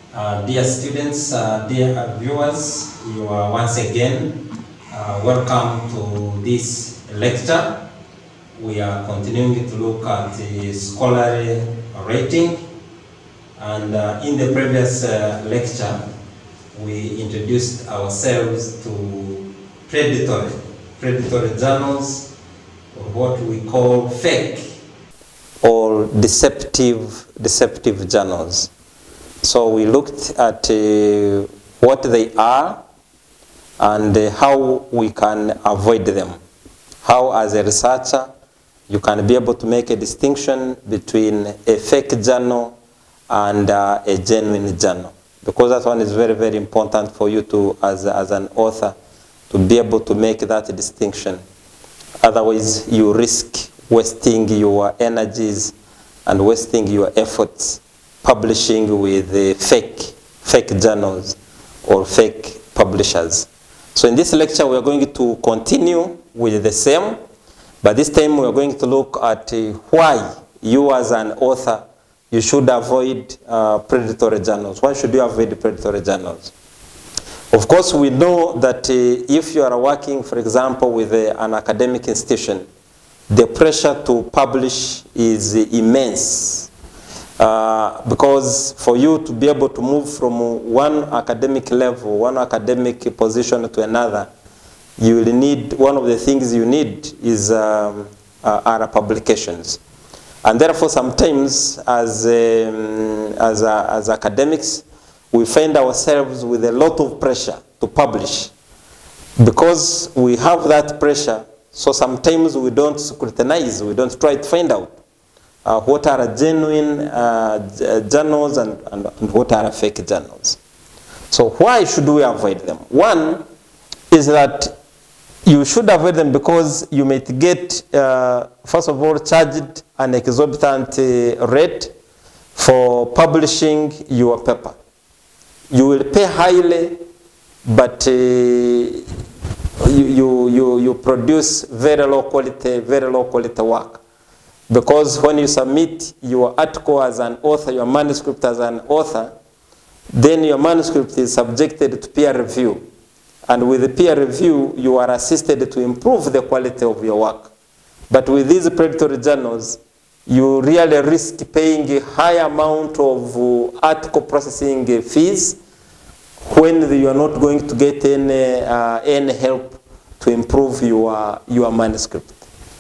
Dear students, dear viewers, you are once again welcome to this lecture. We are continuing to look at the scholarly rating, and in the previous lecture, we introduced ourselves to predatory journals, or what we call fake or deceptive journals. So we looked at what they are and how we can avoid them. How, as a researcher, you can be able to make a distinction between a fake journal and a genuine journal. Because that one is very, very important for you to, as an author, to be able to make that distinction. Otherwise, you risk wasting your energies and wasting your efforts publishing with fake journals or fake publishers. So in this lecture, we are going to continue with the same, but this time we are going to look at why you as an author, you should avoid predatory journals. Why should you avoid predatory journals? Of course, we know that if you are working, for example, with an academic institution, the pressure to publish is immense. Because for you to be able to move from one academic level, one academic position to another, you will need, one of the things you need is are publications. And therefore sometimes as academics, we find ourselves with a lot of pressure to publish. Because we have that pressure, so sometimes we don't scrutinize, we don't try to find out what are genuine journals and what are fake journals. So why should we avoid them? One is that you should avoid them because you might get, first of all, charged an exorbitant rate for publishing your paper. You will pay highly, but you produce very low quality work. Because when you submit your article as an author, your manuscript as an author, then your manuscript is subjected to peer review. And with the peer review, you are assisted to improve the quality of your work. But with these predatory journals, you really risk paying a high amount of article processing fees when you are not going to get any help to improve your manuscript.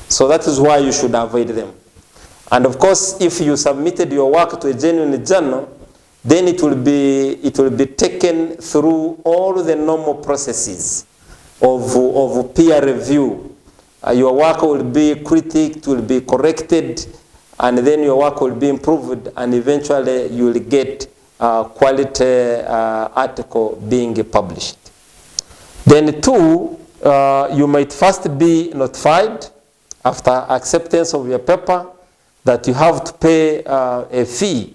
So that is why you should avoid them. And of course, if you submitted your work to a genuine journal, then it will be taken through all the normal processes of peer review. Your work will be critiqued, will be corrected, and then your work will be improved, and eventually you will get quality article being published. Then two, you might first be notified after acceptance of your paper that you have to pay a fee.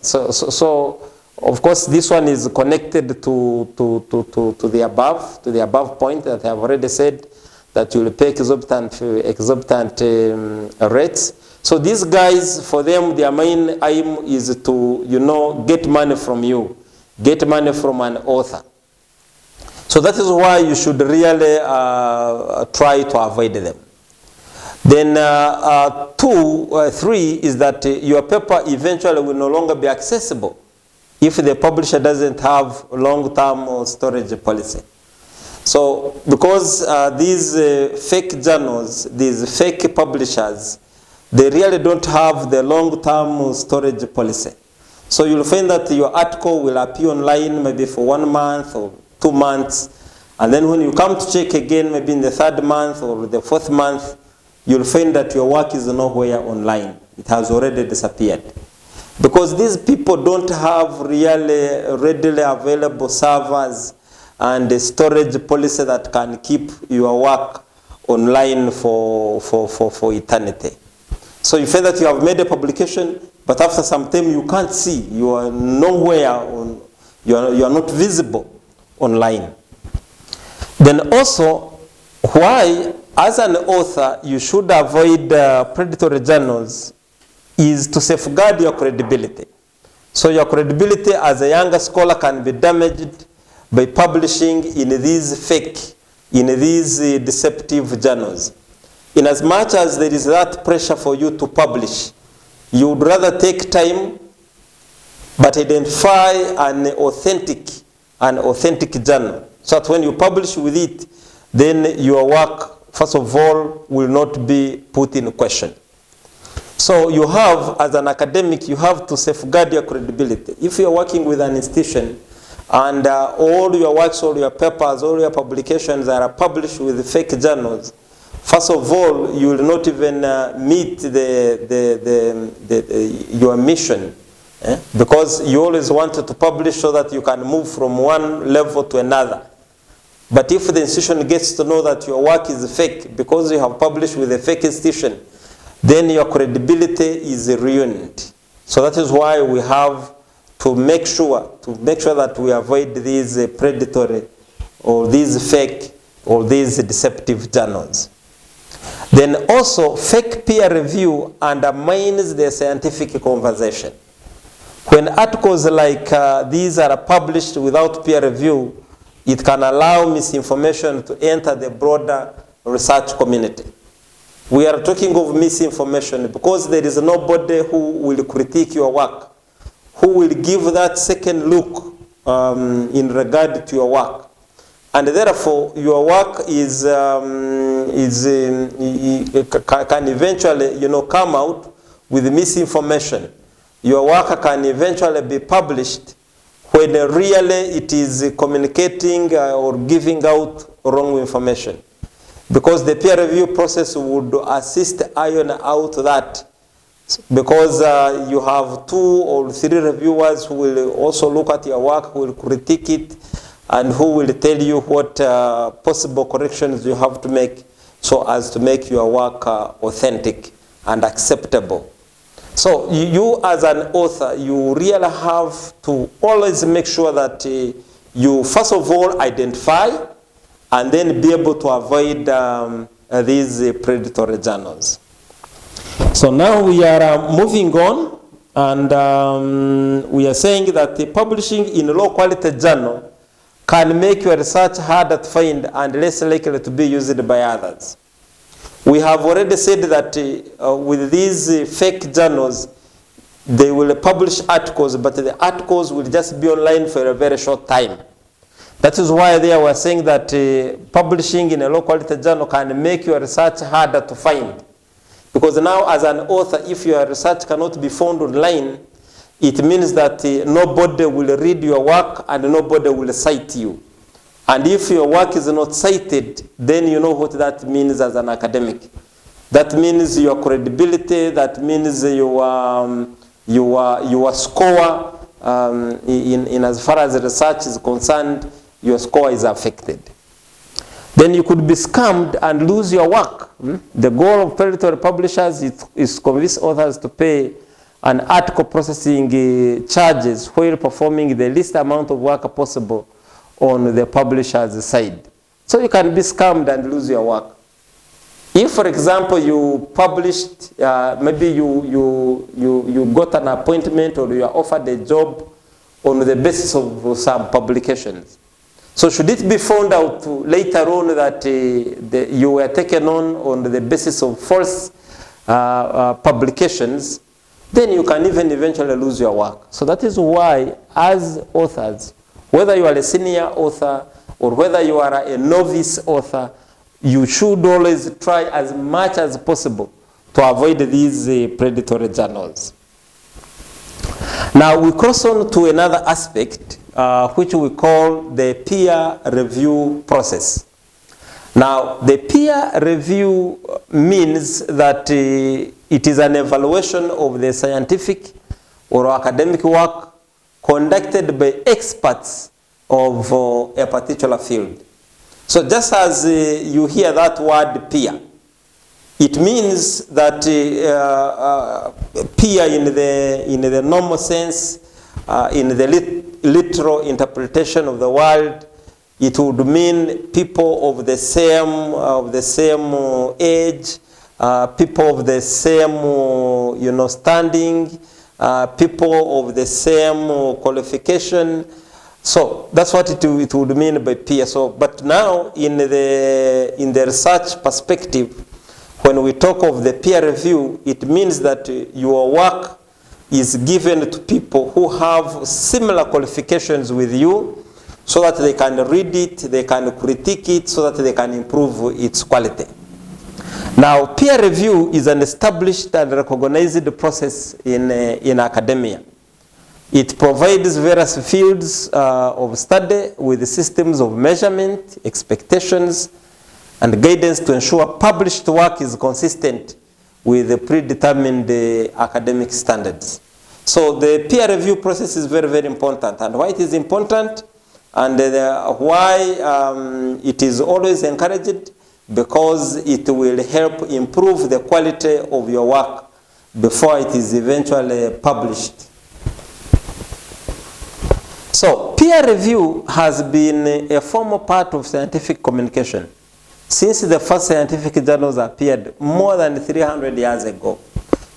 So of course this one is connected to the above point that I have already said, that you will pay exorbitant rates. So these guys, for them, their main aim is to get money from you, get money from an author. So that is why you should really try to avoid them. Then three is that your paper eventually will no longer be accessible if the publisher doesn't have long-term storage policy. So because these fake journals, these fake publishers, they really don't have the long-term storage policy. So you'll find that your article will appear online maybe for 1 month or 2 months, and then when you come to check again, maybe in the 3rd month or the 4th month, you'll find that your work is nowhere online. It has already disappeared. Because these people don't have really readily available servers and a storage policy that can keep your work online for eternity. So you find that you have made a publication, but after some time you can't see. You are nowhere, you are not visible online. Then also, why, as an author, you should avoid predatory journals is to safeguard your credibility. So your credibility as a younger scholar can be damaged by publishing in these fake, in these deceptive journals. In as much as there is that pressure for you to publish, you would rather take time but identify an authentic journal, so that when you publish with it, then your work, first of all, will not be put in question. So you have, as an academic, you have to safeguard your credibility. If you are working with an institution and all your works, all your papers, all your publications are published with fake journals, first of all, you will not even meet your mission, because you always wanted to publish so that you can move from one level to another. But if the institution gets to know that your work is fake because you have published with a fake institution, then your credibility is ruined. So that is why we have to make sure that we avoid these predatory or these fake or these deceptive journals. Then also, fake peer review undermines the scientific conversation. When articles like these are published without peer review, it can allow misinformation to enter the broader research community. We are talking of misinformation because there is nobody who will critique your work, who will give that second look in regard to your work. And therefore, your work can eventually, come out with misinformation. Your work can eventually be published when really it is communicating or giving out wrong information. Because the peer review process would assist iron out that. Because you have 2 or 3 reviewers who will also look at your work, who will critique it, and who will tell you what possible corrections you have to make so as to make your work authentic and acceptable. So you as an author, you really have to always make sure that you first of all identify and then be able to avoid these predatory journals. So now we are moving on, and we are saying that publishing in a low quality journal can make your research harder to find and less likely to be used by others. We have already said that with these fake journals, they will publish articles, but the articles will just be online for a very short time. That is why they were saying that publishing in a low quality journal can make your research harder to find. Because now as an author, if your research cannot be found online, it means that nobody will read your work and nobody will cite you. And if your work is not cited, then you know what that means as an academic. That means your credibility, that means your score, in as far as research is concerned, your score is affected. Then you could be scammed and lose your work. The goal of predatory publishers is to convince authors to pay an article processing charges while performing the least amount of work possible on the publisher's side. So you can be scammed and lose your work. If, for example, you published, maybe you got an appointment or you are offered a job on the basis of some publications. So should it be found out later on that you were taken on the basis of false publications, then you can even eventually lose your work. So that is why, as authors, whether you are a senior author or whether you are a novice author, you should always try as much as possible to avoid these predatory journals. Now we cross on to another aspect, which we call the peer review process. Now, the peer review means that it is an evaluation of the scientific or academic work conducted by experts of a particular field. So just as you hear that word peer, it means that peer in the normal sense, in the literal interpretation of the word, it would mean people of the same age, people of the same standing, people of the same qualification. So that's what it would mean by peer. So, but now in the research perspective, when we talk of the peer review, it means that your work is given to people who have similar qualifications with you, so that they can read it, they can critique it, so that they can improve its quality. Now, peer review is an established and recognized process in academia. It provides various fields of study with systems of measurement, expectations, and guidance to ensure published work is consistent with the predetermined academic standards. So the peer review process is very, very important. And why it is important, and why it is always encouraged, because it will help improve the quality of your work before it is eventually published. So peer review has been a formal part of scientific communication since the first scientific journals appeared more than 300 years ago.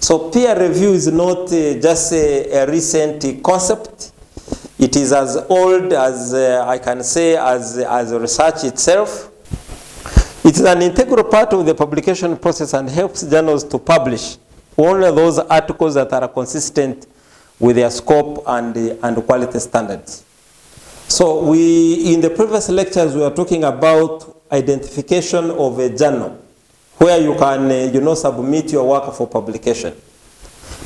So peer review is not just a recent concept. It is as old as, I can say, as research itself. It is an integral part of the publication process and helps journals to publish only those articles that are consistent with their scope and quality standards. So in the previous lectures, we were talking about identification of a journal where you can submit your work for publication.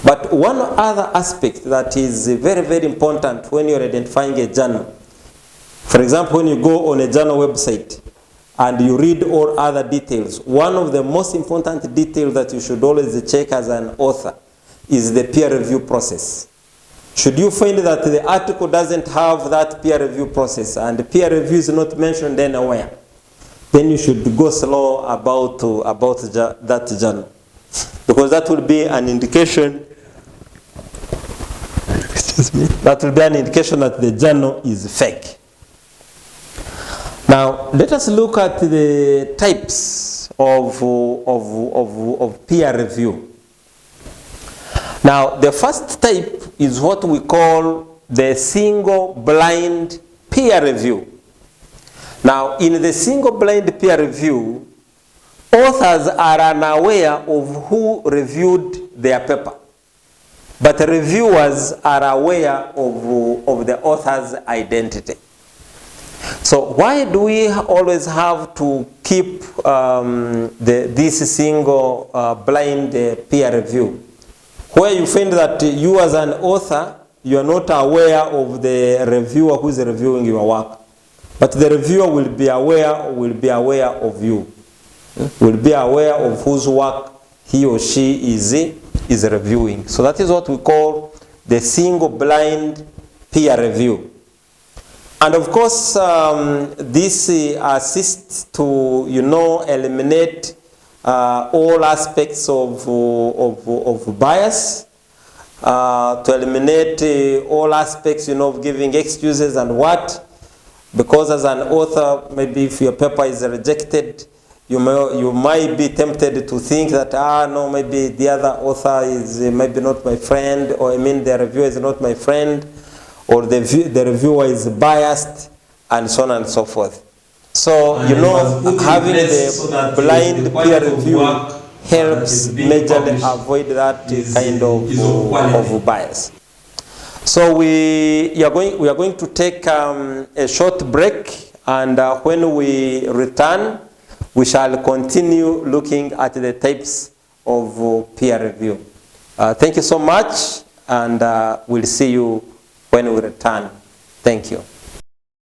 But one other aspect that is very, very important when you're identifying a journal, for example, when you go on a journal website and you read all other details, one of the most important details that you should always check as an author is the peer review process. Should you find that the article doesn't have that peer review process and the peer review is not mentioned anywhere, then you should go slow about that journal, because that will be an indication. Excuse me. That will be an indication that the journal is fake. Now, let us look at the types of peer review. Now, the first type is what we call the single blind peer review. Now, in the single blind peer review, authors are unaware of who reviewed their paper, but reviewers are aware of the author's identity. So why do we always have to keep this single blind peer review? Where you find that you as an author, you are not aware of the reviewer who is reviewing your work, but the reviewer will be aware of you, will be aware of whose work he or she is reviewing. So that is what we call the single blind peer review. And of course, this assists to eliminate all aspects of bias, to eliminate all aspects of giving excuses and what. Because as an author, maybe if your paper is rejected, you might be tempted to think that, no, maybe the other author is maybe not my friend, or the reviewer is not my friend, or the reviewer is biased, and so on and so forth. So, having the blind peer review helps majorly avoid that kind of bias. So we are going to take a short break, and when we return, we shall continue looking at the types of peer review. Thank you so much, and we'll see you when we return. Thank you.